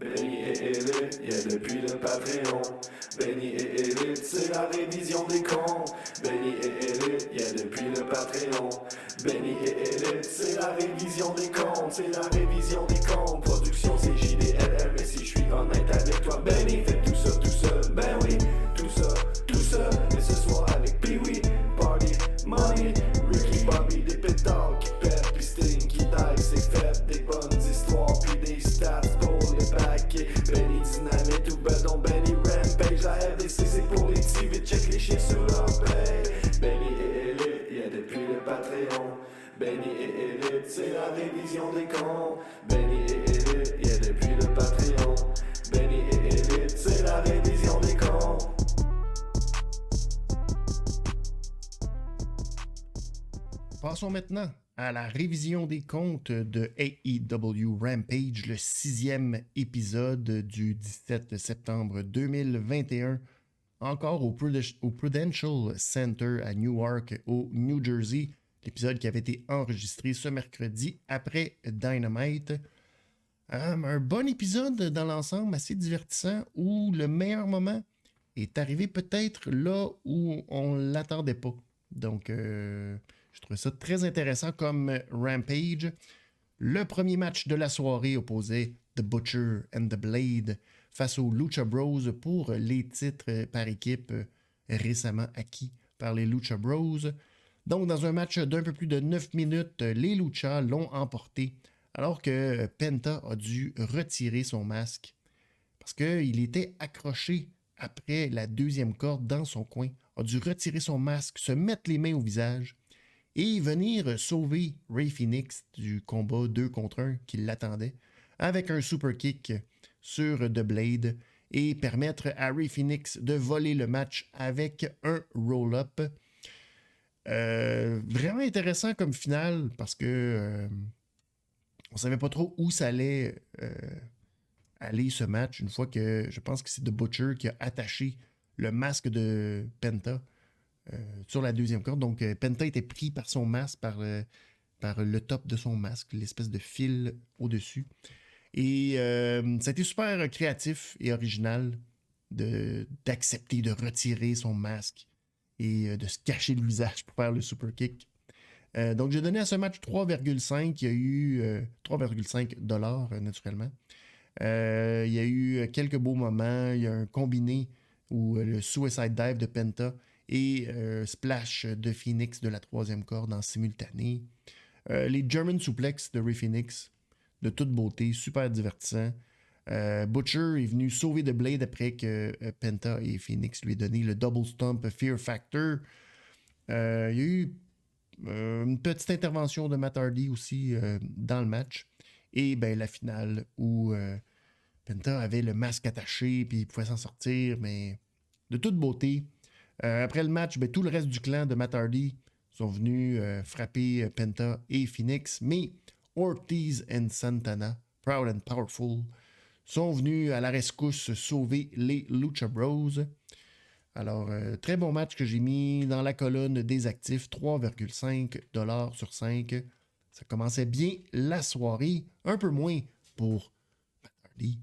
Benny et Elite, yeah, depuis le Patreon. Benny et Elite, c'est la révision des cons. Benny et Elite, yeah, depuis le Patreon. Benny et Elite, c'est la révision des cons. C'est la révision des cons. Production c'est JDLM, mais si je suis honnête avec toi, Benny fait tout ça tout seul. Ben oui, tout ça. Et ce soir avec Pee-Wee, Party, Money, Ricky Bobby, des pétards qui pètent, pis Sting qui dive, c'est fait, des bonnes histoires, pis des stats pour les paquets. Benny Dynamite ou Bedon, Benny Rampage, la RDC c'est pour les TV, check les chiffres sur leur paye. Benny et Elite, yeah, depuis le Patreon. Benny et Elite, c'est la révision des cons. Benny et Elite, yeah, depuis le Patreon. Benny et Elite, c'est la révision des cons. Passons maintenant à la révision des comptes de AEW Rampage, le 6e épisode du 17 septembre 2021, encore au Prudential Center à Newark, au New Jersey. L'épisode qui avait été enregistré ce mercredi après Dynamite. Un bon épisode dans l'ensemble, assez divertissant, où le meilleur moment est arrivé peut-être là où on ne l'attendait pas. Donc, je trouvais ça très intéressant comme Rampage. Le premier match de la soirée opposait The Butcher and the Blade face aux Lucha Bros pour les titres par équipe récemment acquis par les Lucha Bros. Donc, dans un match d'un peu plus de 9 minutes, les Lucha l'ont emporté alors que Penta a dû retirer son masque parce qu'il était accroché après la deuxième corde dans son coin, a dû retirer son masque, se mettre les mains au visage et venir sauver Rey Fénix du combat 2 contre 1 qui l'attendait avec un super kick sur The Blade et permettre à Rey Fénix de voler le match avec un roll-up. Vraiment intéressant comme finale parce que on savait pas trop où ça allait aller ce match une fois que je pense que c'est The Butcher qui a attaché le masque de Penta sur la deuxième corde. Donc Penta était pris par son masque, par le top de son masque, l'espèce de fil au-dessus. Et ça a été super créatif et original d'accepter de retirer son masque et de se cacher le visage pour faire le super kick. Donc, j'ai donné à ce match 3,5. Il y a eu 3,5 $ naturellement. Il y a eu quelques beaux moments. Il y a un combiné où le Suicide Dive de Penta et Splash de Phoenix de la troisième corde en simultané. Les German Suplex de Rey Fénix, de toute beauté, super divertissant. Butcher est venu sauver The Blade après que Penta et Phoenix lui aient donné le Double Stomp Fear Factor. Il y a eu une petite intervention de Matt Hardy aussi dans le match. Et ben, la finale où Penta avait le masque attaché puis il pouvait s'en sortir, mais de toute beauté. Après le match, ben, tout le reste du clan de Matt Hardy sont venus frapper Penta et Phoenix, mais Ortiz et Santana, Proud and Powerful, sont venus à la rescousse sauver les Lucha Bros. Alors, très bon match que j'ai mis dans la colonne des actifs, 3,5 $ sur 5. Ça commençait bien la soirée, un peu moins pour Matt Hardy.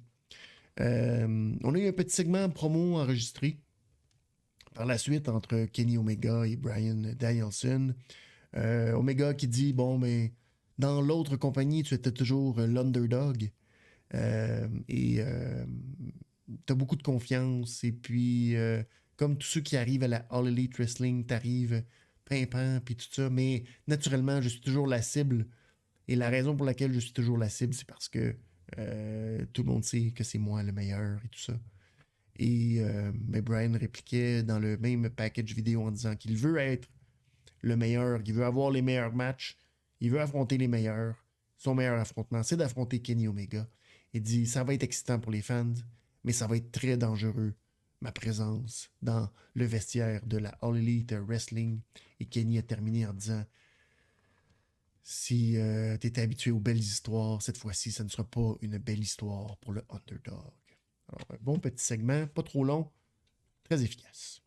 On a eu un petit segment promo enregistré par la suite entre Kenny Omega et Bryan Danielson. Omega qui dit, bon, mais dans l'autre compagnie, tu étais toujours l'underdog. Et t'as beaucoup de confiance. Et puis, comme tous ceux qui arrivent à la All Elite Wrestling, t'arrives pimpant, puis tout ça. Mais naturellement, je suis toujours la cible. Et la raison pour laquelle je suis toujours la cible, c'est parce que tout le monde sait que c'est moi le meilleur et tout ça. Et mais Bryan répliquait dans le même package vidéo en disant qu'il veut être le meilleur, qu'il veut avoir les meilleurs matchs, il veut affronter les meilleurs. Son meilleur affrontement, c'est d'affronter Kenny Omega. Il dit, ça va être excitant pour les fans, mais ça va être très dangereux, ma présence dans le vestiaire de la All Elite Wrestling. Et Kenny a terminé en disant, si tu étais habitué aux belles histoires, cette fois-ci, ça ne sera pas une belle histoire pour le underdog. Alors, un bon petit segment, pas trop long, très efficace.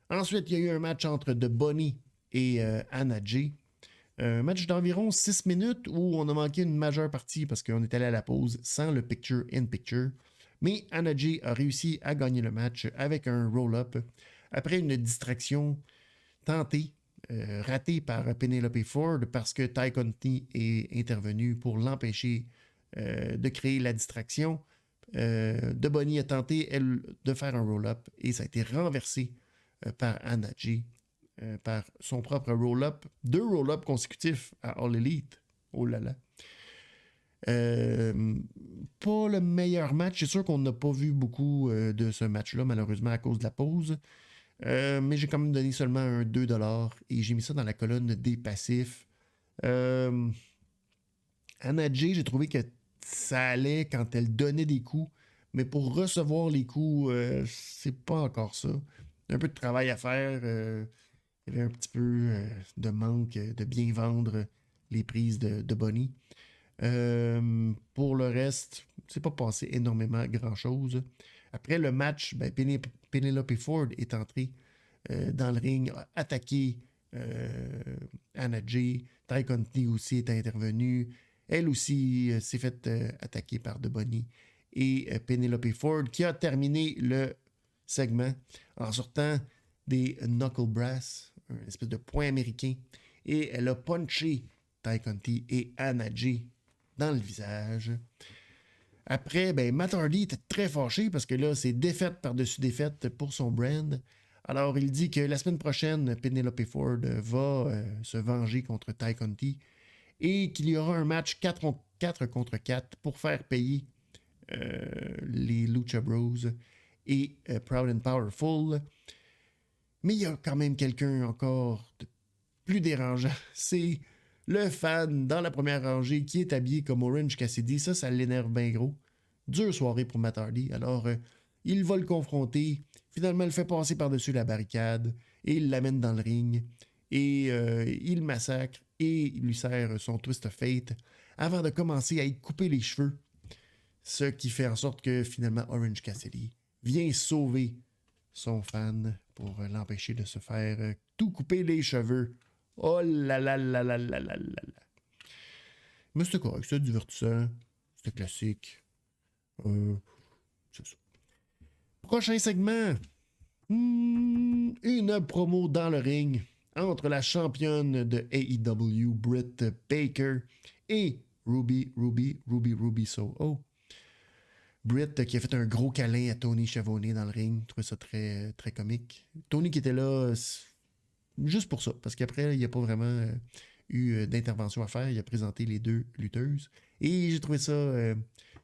Ensuite, il y a eu un match entre The Bunny et Anna Jay. Un match d'environ 6 minutes où on a manqué une majeure partie parce qu'on est allé à la pause sans le picture-in-picture. Mais Anna Jay a réussi à gagner le match avec un roll-up après une distraction tentée, ratée par Penelope Ford parce que Ty Conti est intervenu pour l'empêcher de créer la distraction. De Bonnie a tenté, elle, de faire un roll-up et ça a été renversé par Anna Jay par son propre roll-up. 2 roll-ups consécutifs à All Elite. Oh là là. Pas le meilleur match. C'est sûr qu'on n'a pas vu beaucoup de ce match-là, malheureusement, à cause de la pause. Mais j'ai quand même donné seulement un 2$ et j'ai mis ça dans la colonne des passifs. Anna Jay, j'ai trouvé que ça allait quand elle donnait des coups, mais pour recevoir les coups, c'est pas encore ça. Un peu de travail à faire. Il y avait un petit peu de manque de bien vendre les prises de Bonnie. Pour le reste, c'est pas passé énormément grand-chose. Après le match, ben, Penelope Ford est entrée dans le ring, a attaqué Anna Jay. Ty Conti aussi est intervenue. Elle aussi s'est faite attaquer par The Bunny. Et Penelope Ford qui a terminé le segment en sortant des knuckle brass, une espèce de poing américain. Et elle a punché Ty Conti et Anna Jay dans le visage. Après, ben, Matt Hardy était très fâché parce que là, c'est défaite par-dessus défaite pour son brand. Alors, il dit que la semaine prochaine, Penelope Ford va se venger contre Ty Conti et qu'il y aura un match 4 contre 4 pour faire payer les Lucha Bros et Proud and Powerful. Mais il y a quand même quelqu'un encore de plus dérangeant. C'est le fan dans la première rangée qui est habillé comme Orange Cassidy. Ça l'énerve bien gros. Dure soirée pour Matt Hardy. Alors, il va le confronter. Finalement, il le fait passer par-dessus la barricade et il l'amène dans le ring. Et il le massacre et il lui sert son Twist of Fate avant de commencer à y couper les cheveux. Ce qui fait en sorte que finalement Orange Cassidy vient sauver son fan pour l'empêcher de se faire tout couper les cheveux. Oh là là là là là là là là. Mais c'était correct, c'était divertissant, c'était classique. C'est ça. Prochain segment. Une promo dans le ring entre la championne de AEW, Britt Baker, et Ruby Soho. Britt qui a fait un gros câlin à Tony Schiavone dans le ring. Je trouvais ça très, très comique. Tony qui était là juste pour ça, parce qu'après, il n'y a pas vraiment eu d'intervention à faire. Il a présenté les 2 lutteuses. Et j'ai trouvé ça...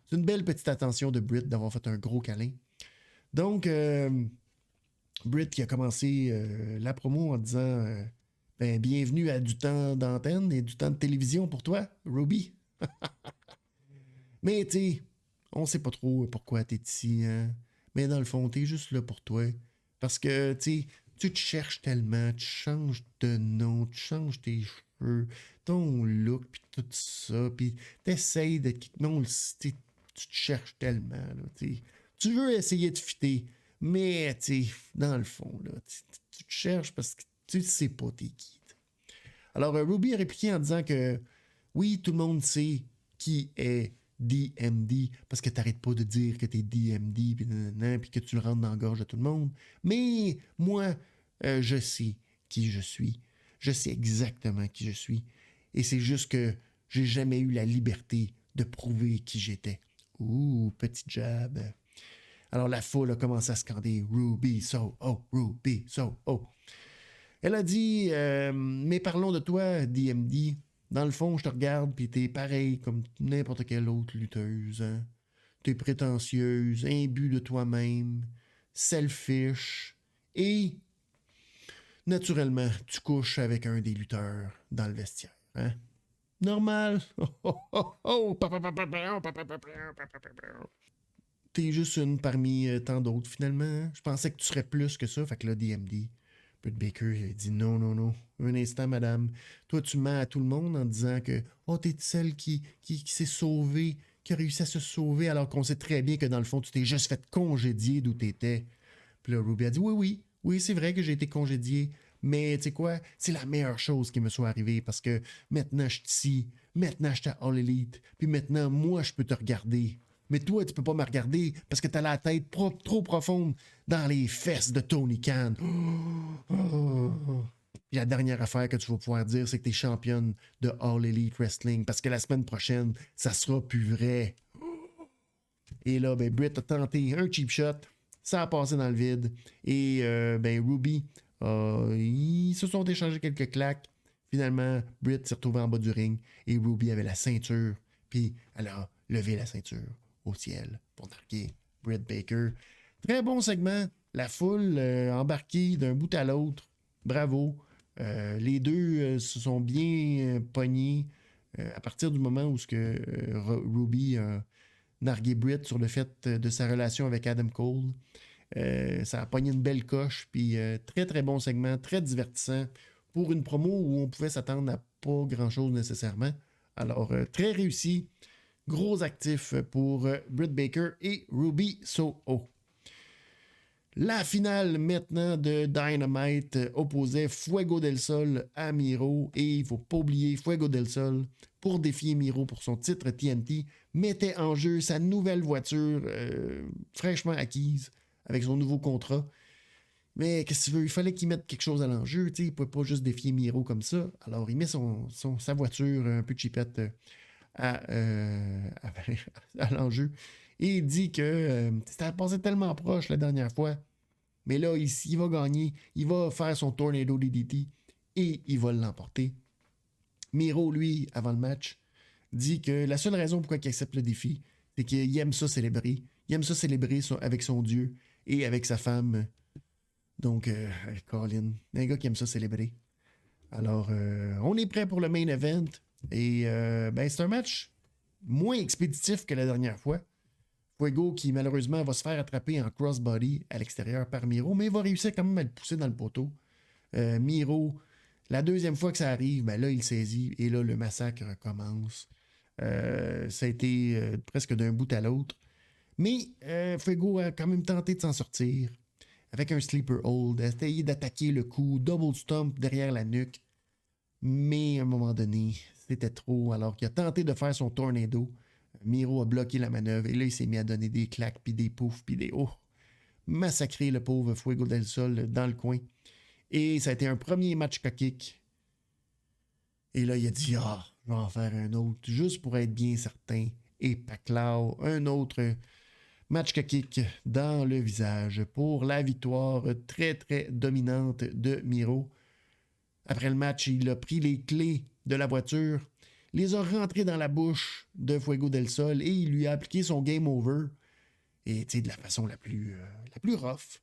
c'est une belle petite attention de Britt d'avoir fait un gros câlin. Donc, Britt qui a commencé la promo en disant ben, bienvenue à du temps d'antenne et du temps de télévision pour toi, Ruby. Mais tu sais, on sait pas trop pourquoi t'es ici, hein? Mais dans le fond, t'es juste là pour toi. Parce que, tu sais, tu te cherches tellement, tu changes de nom, tu changes tes cheveux, ton look, puis tout ça, puis t'essayes de... Non, tu te cherches tellement, là, t'sais. Tu veux essayer de fitter, mais, tu sais, dans le fond, là, tu te cherches parce que tu sais pas t'es qui. Alors, Ruby a répliqué en disant que, oui, tout le monde sait qui est DMD, parce que t'arrêtes pas de dire que t'es DMD, puis que tu le rentres dans la gorge de tout le monde. Mais moi, je sais qui je suis. Je sais exactement qui je suis. Et c'est juste que j'ai jamais eu la liberté de prouver qui j'étais. Ouh, petit jab. Alors la foule a commencé à scander « Ruby Soho, Ruby Soho ». Elle a dit mais parlons de toi, DMD. Dans le fond, je te regarde, puis t'es pareil comme n'importe quelle autre lutteuse. Hein? T'es prétentieuse, imbue de toi-même, selfish, et naturellement, tu couches avec un des lutteurs dans le vestiaire. Hein? Normal. T'es juste une parmi tant d'autres, finalement. Hein? Je pensais que tu serais plus que ça. Fait que là, DMD, Britt Baker, il a dit non, non, non. Un instant, madame. Toi, tu mens à tout le monde en disant que oh, t'es celle qui s'est sauvée, qui a réussi à se sauver, alors qu'on sait très bien que dans le fond, tu t'es juste fait congédier d'où t'étais. Puis là, Ruby a dit oui, c'est vrai que j'ai été congédiée Mais tu sais quoi? C'est la meilleure chose qui me soit arrivée parce que maintenant, je suis ici. Maintenant, je suis à All Elite. Puis maintenant, moi, je peux te regarder. Mais toi, tu peux pas me regarder parce que t'as la tête trop profonde dans les fesses de Tony Khan. Puis la dernière affaire que tu vas pouvoir dire, c'est que t'es championne de All Elite Wrestling parce que la semaine prochaine, ça sera plus vrai. Et là, ben, Britt a tenté un cheap shot. Ça a passé dans le vide. Et ben, Ruby, ils se sont échangés quelques claques. Finalement, Britt s'est retrouvée en bas du ring et Ruby avait la ceinture. Puis elle a levé la ceinture au ciel pour narguer Britt Baker. Très bon segment. La foule embarquée d'un bout à l'autre. Bravo. Les deux se sont bien pognés à partir du moment où Ruby a nargué Britt sur le fait de sa relation avec Adam Cole. Ça a pogné une belle coche, puis très très bon segment, très divertissant pour une promo où on pouvait s'attendre à pas grand-chose nécessairement. Alors, très réussi, gros actif pour Britt Baker et Ruby Soho. La finale maintenant de Dynamite opposait Fuego del Sol à Miro. Et il ne faut pas oublier, Fuego del Sol, pour défier Miro pour son titre TNT, mettait en jeu sa nouvelle voiture fraîchement acquise avec son nouveau contrat. Mais qu'est-ce que tu veux, il fallait qu'il mette quelque chose à l'enjeu. Il ne pouvait pas juste défier Miro comme ça. Alors il met sa voiture un peu cheapette à l'enjeu. Et il dit que c'était passé tellement proche la dernière fois. Mais là, il va gagner. Il va faire son Tornado DDT et il va l'emporter. Miro, lui, avant le match, dit que la seule raison pourquoi il accepte le défi, c'est qu'il aime ça célébrer. Il aime ça célébrer avec son Dieu et avec sa femme. Donc, Colin, un gars qui aime ça célébrer. Alors, on est prêt pour le main event. Et ben, c'est un match moins expéditif que la dernière fois. Fuego qui malheureusement va se faire attraper en crossbody à l'extérieur par Miro, mais il va réussir quand même à le pousser dans le poteau. Miro, la deuxième fois que ça arrive, ben là il saisit et là le massacre commence. Ça a été presque d'un bout à l'autre. Mais Fuego a quand même tenté de s'en sortir avec un sleeper hold, essayé d'attaquer le cou, double stomp derrière la nuque. Mais à un moment donné, c'était trop alors qu'il a tenté de faire son tornado. Miro a bloqué la manœuvre et là, il s'est mis à donner des claques, puis des poufs, puis des hauts. Massacrer le pauvre Fuego del Sol dans le coin. Et ça a été un premier match kick. Et là, il a dit, je vais en faire un autre, juste pour être bien certain. Et Paclao, un autre match kick dans le visage pour la victoire très, très dominante de Miro. Après le match, il a pris les clés de la voiture, les a rentrés dans la bouche de Fuego del Sol et il lui a appliqué son game over. Et tu sais, de la façon la plus rough.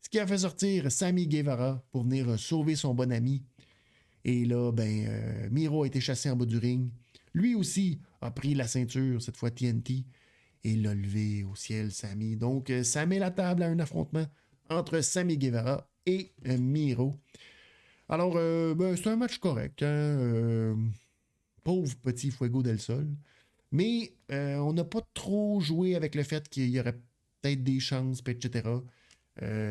Ce qui a fait sortir Sammy Guevara pour venir sauver son bon ami. Et là, ben, Miro a été chassé en bas du ring. Lui aussi a pris la ceinture, cette fois TNT, et l'a levé au ciel, Sammy. Donc, ça met la table à un affrontement entre Sammy Guevara et Miro. Alors, ben, c'est un match correct, hein? Pauvre petit Fuego del Sol. Mais on n'a pas trop joué avec le fait qu'il y aurait peut-être des chances, etc.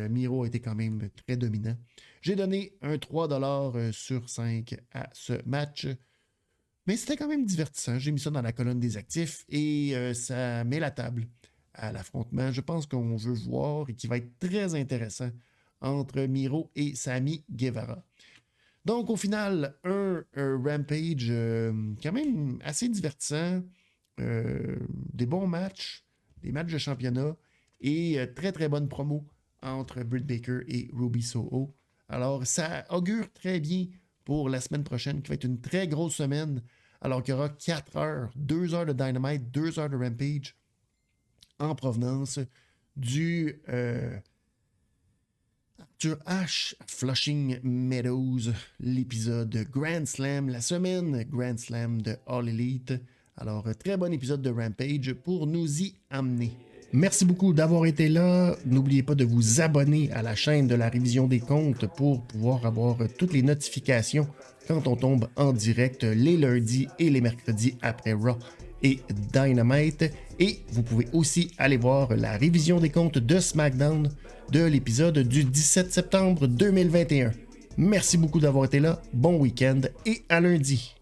Miro a été quand même très dominant. J'ai donné un 3$ sur 5 à ce match. Mais c'était quand même divertissant. J'ai mis ça dans la colonne des actifs et ça met la table à l'affrontement. Je pense qu'on veut voir et qui va être très intéressant entre Miro et Sammy Guevara. Donc, au final, un Rampage quand même assez divertissant. Des bons matchs, des matchs de championnat et très, très bonne promo entre Britt Baker et Ruby Soho. Alors, ça augure très bien pour la semaine prochaine, qui va être une très grosse semaine, alors qu'il y aura 4 heures, 2 heures de Dynamite, 2 heures de Rampage en provenance du Arthur Ashe à Flushing Meadows, l'épisode Grand Slam, la semaine Grand Slam de All Elite. Alors, très bon épisode de Rampage pour nous y amener. Merci beaucoup d'avoir été là. N'oubliez pas de vous abonner à la chaîne de la révision des comptes pour pouvoir avoir toutes les notifications quand on tombe en direct les lundis et les mercredis après Raw et Dynamite. Et vous pouvez aussi aller voir la révision des comptes de SmackDown de l'épisode du 17 septembre 2021. Merci beaucoup d'avoir été là. Bon week-end et à lundi.